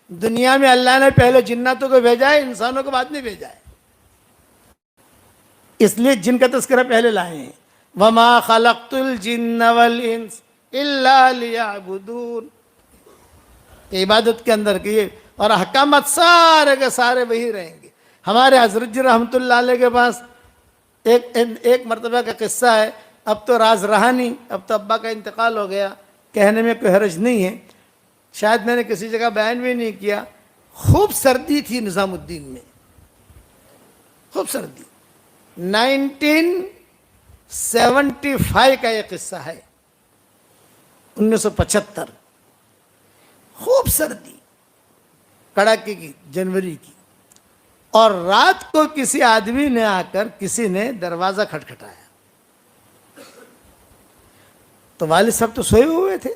دنیا میں اللہ نے پہلے جناتوں کو بھیجا ہے، انسانوں کو بعد میں بھیجا ہے، اس لیے جن کا تذکرہ پہلے لائے ہیں۔ وَمَا خَلَقْتُ الْجِنَّ وَالْإِنسَ إِلَّا لِيَعْبُدُونَ، عبادت کے اندر کیے، اور احکامات سارے کے سارے وہی رہیں گے۔ ہمارے حضرت جی رحمۃ اللہ علیہ کے پاس ایک مرتبہ کا قصہ ہے، اب تو راز رہا نہیں، اب تو ابا کا انتقال ہو گیا، کہنے میں کوئی حرج نہیں ہے، شاید میں نے کسی جگہ بیان بھی نہیں کیا۔ خوب سردی تھی نظام الدین میں، خوب سردی، 1975 کا یہ قصہ ہے، 1975، خوب سردی کڑاکے کی، جنوری کی، اور رات کو کسی آدمی نے آ کر کسی نے دروازہ کھٹکھٹایا، تو والد صاحب تو سوئے ہوئے تھے،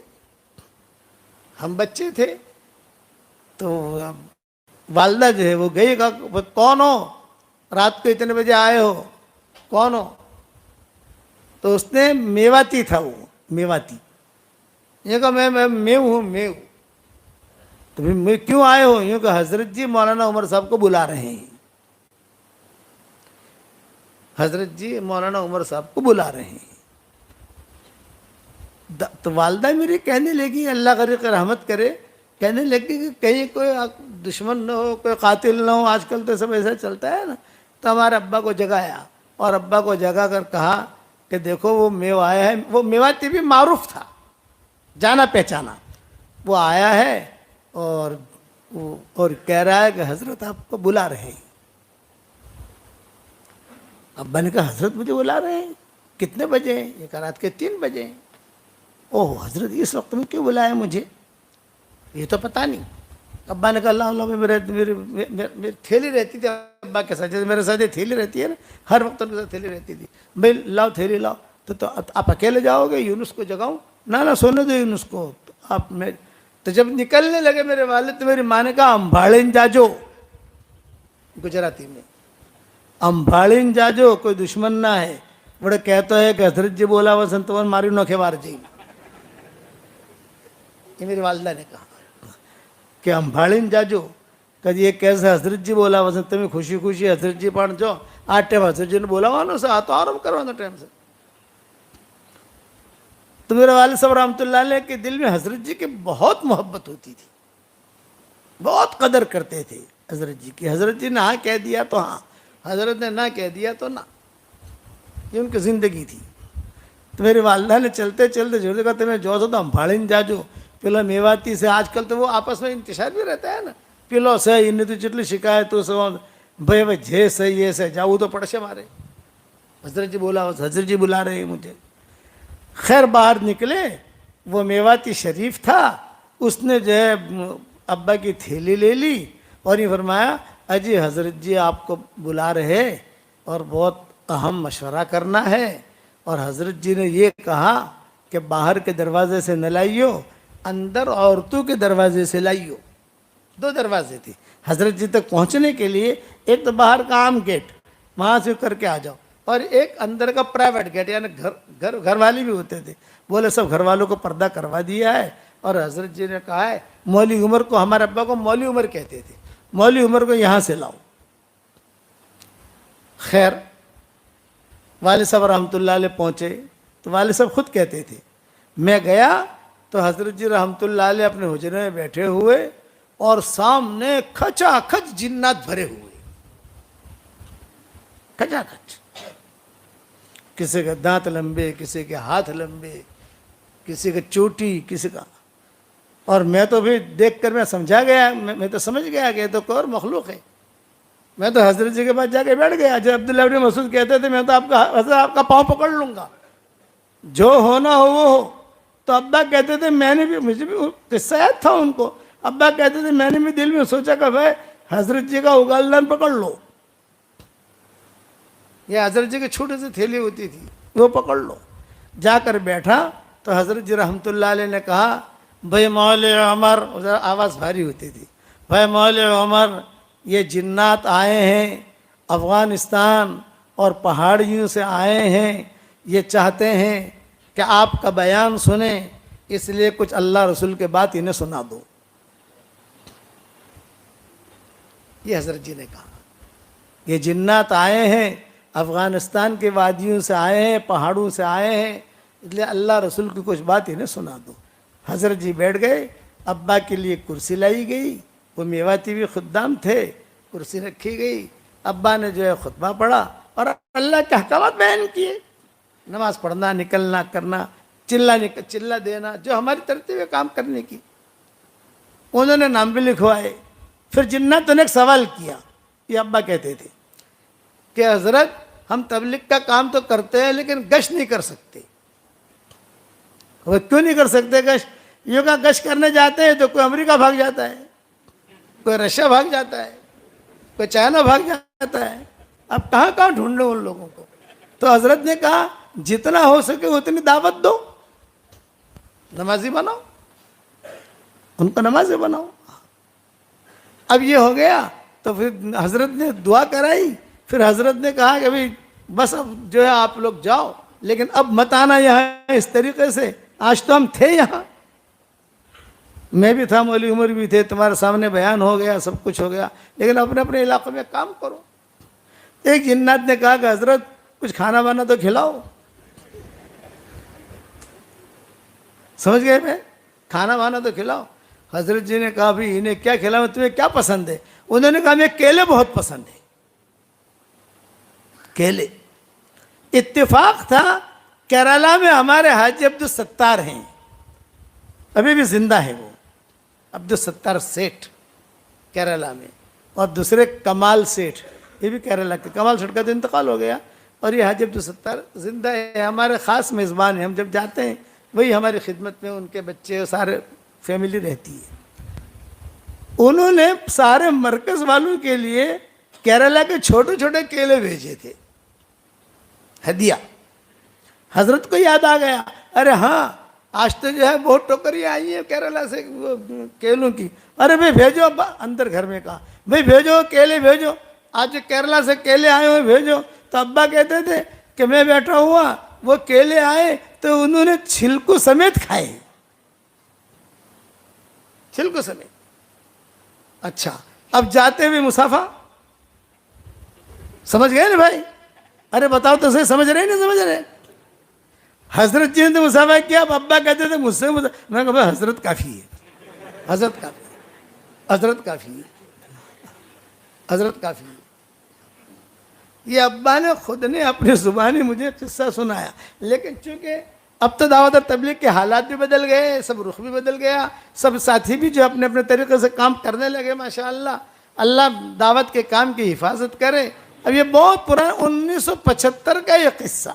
ہم بچے تھے، تو والدہ جو ہے وہ گئی، کہا کون ہو، رات کو اتنے بجے آئے ہو، کون ہو؟ تو اس نے میواتی تھا، وہ میواتی، یہ کہا میں ہوں، تو میں کیوں آئے ہو؟ یوں کہ حضرت جی مولانا عمر صاحب کو بلا رہے ہیں، حضرت جی مولانا عمر صاحب کو بلا رہے ہیں۔ تو والدہ میری کہنے لگی، اللہ غریق رحمت کرے، کہنے لگی کہ کہیں کوئی دشمن نہ ہو، کوئی قاتل نہ ہو، آج کل تو سب ایسا چلتا ہے نا۔ تو ہمارے ابا کو جگایا، اور ابا کو جگا کر کہا کہ دیکھو وہ میو آیا ہے، وہ میواتی بھی معروف تھا، جانا پہچانا، وہ آیا ہے اور کہہ رہا ہے کہ حضرت آپ کو بلا رہے ہیں۔ ابا نے کہا حضرت مجھے بلا رہے ہیں، کتنے بجے ہیں؟ یہ کہا رات کے 3 بجے ہیں۔ اوہ حضرت اس وقت میں کیوں بلایا مجھے؟ یہ تو پتہ نہیں۔ ابا نے کہا اللہ اللہ، میری تھیلی رہتی تھی ابا کے ساتھ، جیسے میرے ساتھ یہ تھیلی رہتی ہے نا، ہر وقت ان کے ساتھ تھیلی رہتی تھی، بھائی لاؤ تھیلی لاؤ۔ تو آپ اکیلے جاؤ گے؟ یونس کو جگاؤں؟ نہ سونے دو یونس کو۔ تو جب نکلنے لگے میرے والد، تو میری ماں نے کہا امبھاڑین جاجو، گجراتی میں، امبھاڑین جاجو، کوئی دشمن نہ ہے، بڑے کہتا ہے کہ حضرت جی بولا وسن تو ماری نوکھے وار جی، یہ میری والدہ نے کہا کہ امبھاڑین جاجو، کہ یہ کیسے حضرت جی بولا وسن تمہیں خوشی خوشی حضرت جی پڑھ جو، آج ٹائم حضرت جی نے بولا وانو سے آتا آرام کروانا ٹائم سے۔ تو میرے والد صاحب رحمۃ اللہ علیہ کے دل میں حضرت جی کی بہت محبت ہوتی تھی، بہت قدر کرتے تھے حضرت جی کی۔ حضرت جی نے ہاں کہہ دیا تو ہاں، حضرت نے نہ کہہ دیا تو نہ، یہ ان کی زندگی تھی۔ تو میری والدہ نے چلتے چلتے جو کہا تمہیں جو تو امبھاڑین جاجو، پلو میواتی سے، آج کل تو وہ آپس میں انتشار بھی رہتا ہے نا، پلو سے انہیں تو چٹلی شکایت تو سو بھائی جے سے یہ سے جاؤ تو پڑشے مارے، حضرت جی بولا، حضرت جی بلا رہے ہیں مجھے۔ خیر باہر نکلے، وہ میواتی شریف تھا، اس نے جو ہے ابا کی تھیلی لے لی اور یہ فرمایا اجی حضرت جی آپ کو بلا رہے اور بہت اہم مشورہ کرنا ہے، اور حضرت جی نے یہ کہا کہ باہر کے دروازے سے نہ لائیو، اندر عورتوں کے دروازے سے لائیو۔ 2 دروازے تھے حضرت جی تک پہنچنے کے لیے، ایک تو باہر کا عام گیٹ، وہاں سے کر کے آ جاؤ، اور ایک اندر کا پرائیویٹ گیٹ، یعنی گھر والے بھی ہوتے تھے۔ بولے سب گھر والوں کو پردہ کروا دیا ہے، اور حضرت جی نے کہا ہے مولی عمر کو، ہمارے ابا کو مولی عمر کہتے تھے، مولی عمر کو یہاں سے لاؤ۔ خیر والد صاحب رحمۃ اللہ علیہ پہنچے، تو والد صاحب خود کہتے تھے میں گیا تو حضرت جی رحمۃ اللہ علیہ اپنے حجرے میں بیٹھے ہوئے، اور سامنے کھچا کھچ جنات بھرے ہوئے، کھچا کھچ، کسی کے دانت لمبے، کسی کے ہاتھ لمبے، کسی کے چوٹی، کسی کا، اور میں تو بھی دیکھ کر میں سمجھا گیا، میں تو سمجھ گیا کہ یہ تو کوئی اور مخلوق ہے۔ میں تو حضرت جی کے پاس جا کے بیٹھ گیا، جب عبداللہ بن مسعود کہتے تھے میں تو حضرت آپ کا پاؤں پکڑ لوں گا، جو ہونا ہو وہ ہو۔ تو ابا کہتے تھے میں نے بھی، مجھے بھی قصہ یاد تھا ان کو، ابا کہتے تھے میں نے بھی دل میں سوچا کہ بھائی حضرت جی کا اگالدان پکڑ لو، یہ حضرت جی کی چھوٹی سی تھیلی ہوتی تھی وہ پکڑ لو۔ جا کر بیٹھا تو حضرت جی رحمۃ اللہ علیہ نے کہا بھائی مولا عمر، آواز بھاری ہوتی تھی، بھائی مولا عمر یہ جنات آئے ہیں افغانستان اور پہاڑیوں سے آئے ہیں، یہ چاہتے ہیں کہ آپ کا بیان سنیں، اس لیے کچھ اللہ رسول کے بات انہیں سنا دو۔ یہ حضرت جی نے کہا. یہ جنات آئے ہیں افغانستان کے وادیوں سے آئے ہیں, پہاڑوں سے آئے ہیں, اس لیے اللہ رسول کی کچھ بات انہیں سنا دو. حضرت جی بیٹھ گئے, ابا کے لیے کرسی لائی گئی, وہ میواتی بھی خدام تھے, کرسی رکھی گئی, ابا نے جو ہے خطبہ پڑھا اور اللہ کے احکامات بیان کیے. نماز پڑھنا, نکلنا, کرنا, چلہ دینا, جو ہماری ترتیب ہے کام کرنے کی. انہوں نے نام بھی لکھوائے. پھر جناتوں نے ایک سوال کیا, یہ ابا کہتے تھے کہ حضرت ہم تبلیغ کا کام تو کرتے ہیں لیکن گشت نہیں کر سکتے. وہ کیوں نہیں کر سکتے گشت؟ یہ کہا گشت کرنے جاتے ہیں تو کوئی امریکہ بھاگ جاتا ہے, کوئی رشیا بھاگ جاتا ہے, کوئی چائنا بھاگ جاتا ہے. اب کہاں ڈھونڈو ان لوگوں کو؟ تو حضرت نے کہا جتنا ہو سکے اتنی دعوت دو, نمازی بناؤ, ان کو نمازی بناؤ. اب یہ ہو گیا تو پھر حضرت نے دعا کرائی. پھر حضرت نے کہا کہ بھئی بس اب جو ہے آپ لوگ جاؤ, لیکن اب مت آنا یہاں اس طریقے سے. آج تو ہم تھے یہاں, میں بھی تھا, مولوی عمر بھی تھے, تمہارے سامنے بیان ہو گیا, سب کچھ ہو گیا, لیکن اپنے اپنے علاقے میں کام کرو. ایک جنات نے کہا کہ حضرت کچھ کھانا بانا تو کھلاؤ. سمجھ گئے میں, کھانا بانا تو کھلاؤ. حضرت جی نے کہا بھی انہیں کیا کھلاؤں, تمہیں کیا پسند ہے؟ انہوں نے کہا ہمیں کیلے بہت پسند ہے. کیلے. اتفاق تھا کیرالہ میں ہمارے حاجی عبدالستار ہیں, ابھی بھی زندہ ہے وہ, عبدالستار سیٹھ کیرالہ میں, اور دوسرے کمال سیٹھ, یہ بھی کیرالہ کے. کمال سیٹھ کا تو انتقال ہو گیا, اور یہ حاجی عبدالستار زندہ ہے, ہمارے خاص میزبان ہیں. ہم جب جاتے ہیں وہی ہماری خدمت میں, ان کے بچے سارے فیملی رہتی ہے. انہوں نے سارے مرکز والوں کے لیے کیرالہ کے چھوٹے چھوٹے کیلے بھیجے تھے ہدیہ. حضرت کو یاد آ گیا, ارے ہاں آج تو جو ہے بہت ٹوکریاں آئی ہیں کیرالہ سے کیلوں کی. ارے بھائی بھیجو, اندر گھر میں کہا بھائی بھیجو کیلے بھیجو, آج کیرالہ سے کیلے آئے ہوئے بھیجو. تو ابا کہتے تھے کہ میں بیٹھا ہوا, وہ کیلے آئے تو انہوں نے چھلکو سمیت کھائے, چھلکو سمیت. اچھا اب جاتے ہوئے مسافہ, سمجھ گئے نا بھائی؟ ارے بتاؤ تو صحیح, سمجھ رہے نہیں سمجھ رہے؟ حضرت جی نے تو مسافہ کیا. اب ابا کہتے تھے مجھ سے میں کہا حضرت کافی ہے, حضرت کافی ہے, حضرت کافی ہے, حضرت کافی ہے. یہ ابا نے خود نے اپنی زبانی مجھے قصہ سنایا. لیکن چونکہ اب تو دعوت اور تبلیغ کے حالات بھی بدل گئے, سب رخ بھی بدل گیا, سب ساتھی بھی جو اپنے اپنے طریقے سے کام کرنے لگے. ماشاءاللہ, اللہ دعوت کے کام کی حفاظت کرے. اب یہ بہت پرانا 1975 کا یہ قصہ,